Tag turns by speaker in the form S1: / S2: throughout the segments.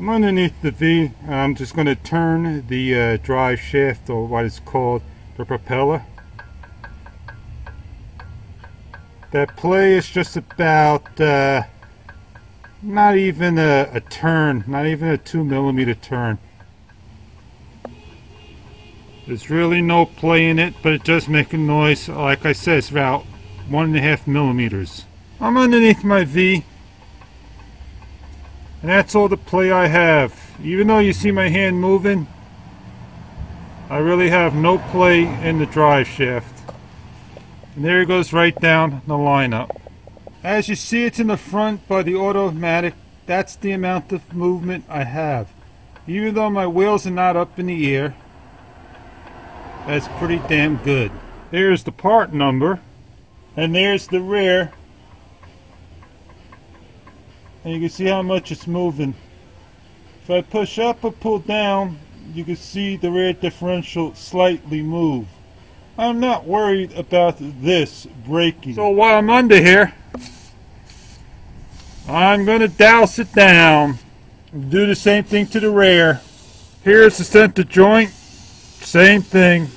S1: I'm underneath the V. I'm just going to turn the drive shaft, or what is called the propeller. That play is just about not even a turn, not even a 2mm turn. There's really no play in it, but it does make a noise. Like I said, it's about 1.5mm. I'm underneath my V, and that's all the play I have. Even though you see my hand moving, I really have no play in the drive shaft. And there it goes right down the lineup. As you see, it's in the front by the automatic. That's the amount of movement I have. Even though my wheels are not up in the air, that's pretty damn good. There's the part number, and there's the rear. And you can see how much it's moving. If I push up or pull down, you can see the rear differential slightly move. I'm not worried about this braking. So while I'm under here, I'm going to douse it down. Do the same thing to the rear. Here's the center joint. Same thing.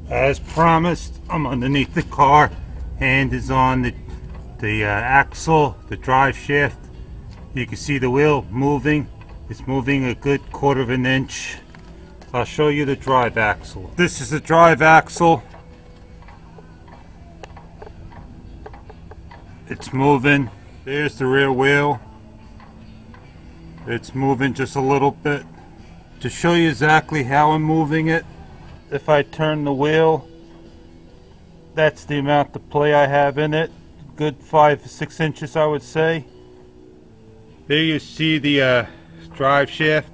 S1: As promised, I'm underneath the car. Hand is on the axle, the drive shaft. You can see the wheel moving. It's moving a good 1/4 of an inch. I'll show you the drive axle. This is the drive axle. It's moving. There's the rear wheel. It's moving just a little bit. To show you exactly how I'm moving it, if I turn the wheel, that's the amount of play I have in it. Good 5 to 6 inches, I would say. There you see the drive shaft.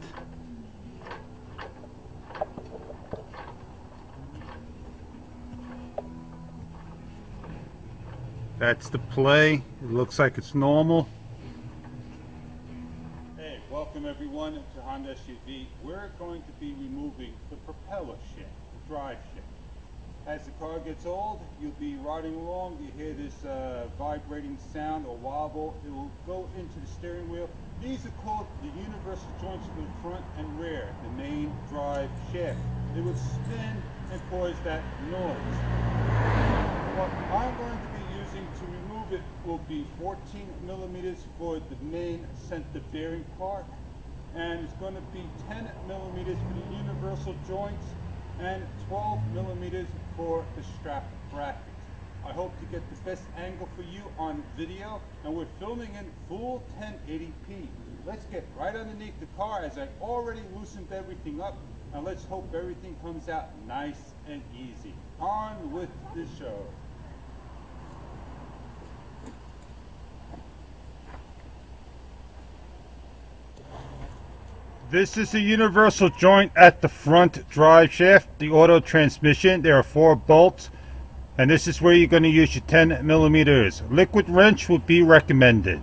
S1: That's the play. It looks like it's normal. Hey, welcome everyone to Honda SUV. We're going to be removing the propeller shaft, the drive shaft. As the car gets old, you'll be riding along, you hear this vibrating sound or wobble. It will go into the steering wheel. These are called the universal joints for the front and rear, the main drive shaft. It would spin and cause that noise. What I'm going to be using to remove it will be 14mm for the main center bearing part, and it's going to be 10mm for the universal joints and 12mm for the strap brackets. I hope to get the best angle for you on video, and we're filming in full 1080p. Let's get right underneath the car as I already loosened everything up, and let's hope everything comes out nice and easy. On with the show. This is the universal joint at the front drive shaft, the auto transmission. There are 4 bolts, and this is where you're going to use your 10mm. Liquid wrench would be recommended.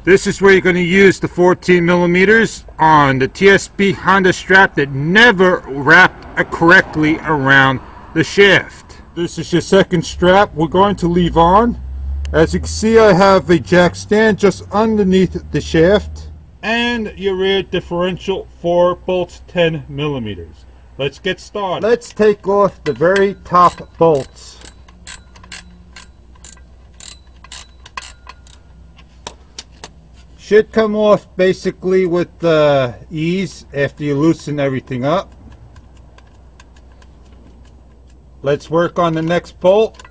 S1: This is where you're going to use the 14mm on the TSP Honda strap that never wrapped correctly around the shaft. This is your second strap we're going to leave on. As you can see, I have a jack stand just underneath the shaft. And your rear differential, 4 bolts, 10mm. Let's get started. Let's take off the very top bolts. Should come off basically with ease after you loosen everything up. Let's work on the next bolt.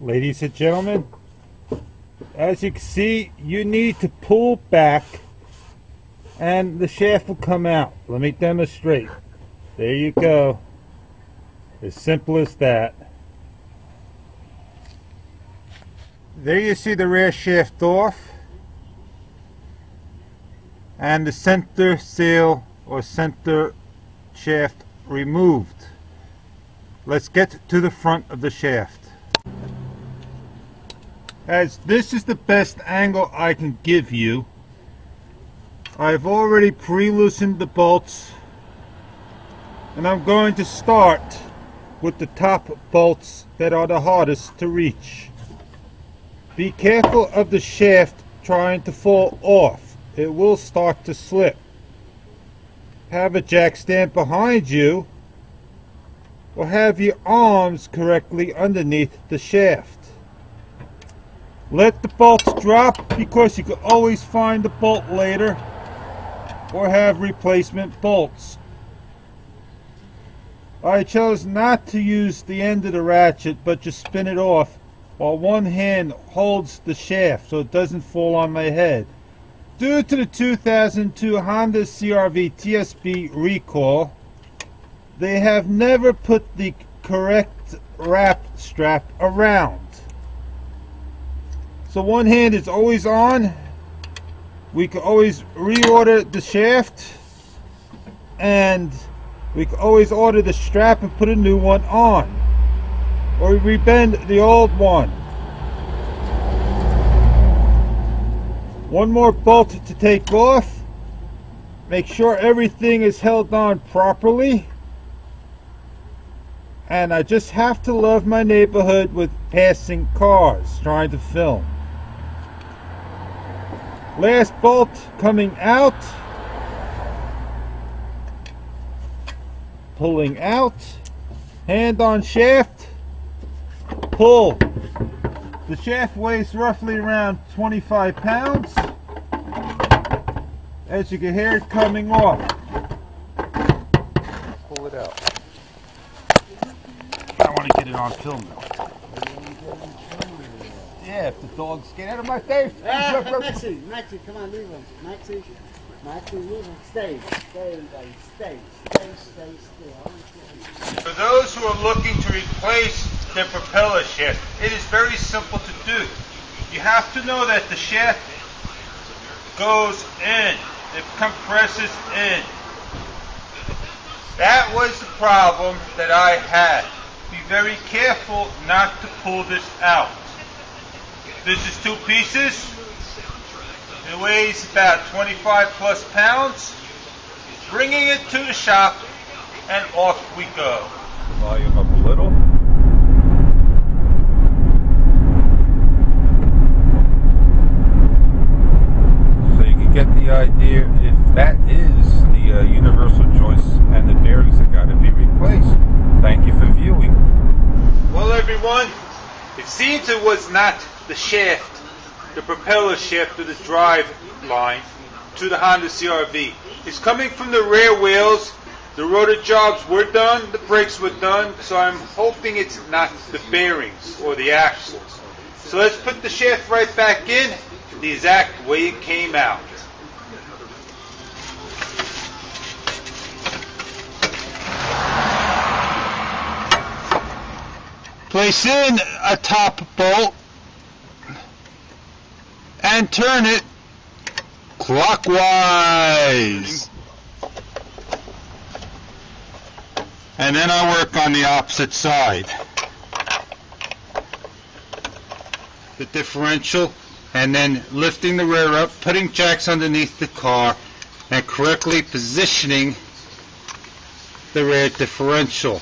S1: Ladies and gentlemen, as you can see, you need to pull back and the shaft will come out. Let me demonstrate. There you go. As simple as that. There you see the rear shaft off and the center seal or center shaft removed. Let's get to the front of the shaft. As this is the best angle I can give you, I've already pre-loosened the bolts, and I'm going to start with the top bolts that are the hardest to reach. Be careful of the shaft trying to fall off. It will start to slip. Have a jack stand behind you, or have your arms correctly underneath the shaft. Let the bolts drop, because you can always find the bolt later or have replacement bolts. I chose not to use the end of the ratchet, but just spin it off while one hand holds the shaft so it doesn't fall on my head. Due to the 2002 Honda CR-V TSB recall, they have never put the correct wrap strap around. So one hand is always on. We can always reorder the shaft, and we can always order the strap and put a new one on, or we rebend the old one. One more bolt to take off. Make sure everything is held on properly. And I just have to love my neighborhood with passing cars trying to film. Last bolt coming out. Pulling out. Hand on shaft. Pull. The shaft weighs roughly around 25 pounds. As you can hear it coming off. Pull it out. I want to get it on film though. Yeah, if the dogs get out of my face.
S2: Maxie, come on, leave him. Maxie, leave him. Stay, everybody. Stay still.
S1: For those who are looking to replace their propeller shaft, it is very simple to do. You have to know that the shaft goes in. It compresses in. That was the problem that I had. Be very careful not to pull this out. This is 2 pieces. It weighs about 25 plus pounds. Bringing it to the shop, and off we go. Volume up a little. So you can get the idea if that is the universal joist and the bearings that got to be replaced. Thank you for viewing. Well, everyone, it seems it was not the shaft, the propeller shaft, or the drive line to the Honda CR-V. It's coming from the rear wheels. The rotor jobs were done, the brakes were done, so I'm hoping it's not the bearings or the axles. So let's put the shaft right back in the exact way it came out. Place in a top bolt and turn it clockwise. And then I work on the opposite side. The differential, and then lifting the rear up, putting jacks underneath the car, and correctly positioning the rear differential.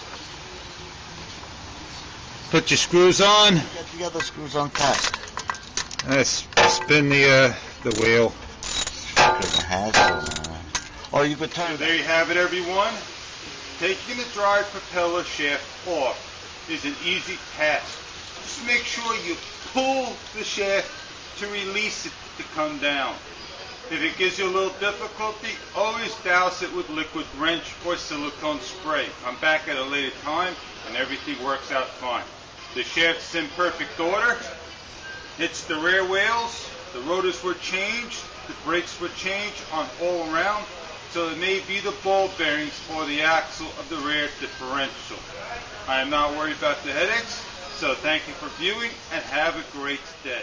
S1: Put your screws on.
S2: Get the other screws on cast.
S1: Spin the wheel.
S2: Or you could turn.
S1: So there you have it, everyone. Taking the drive propeller shaft off is an easy task. Just make sure you pull the shaft to release it to come down. If it gives you a little difficulty, always douse it with liquid wrench or silicone spray. Come back at a later time and everything works out fine. The shaft's in perfect order. It's the rear wheels. The rotors were changed. The brakes were changed on all around. So it may be the ball bearings or the axle of the rear differential. I am not worried about the headaches. So thank you for viewing and have a great day.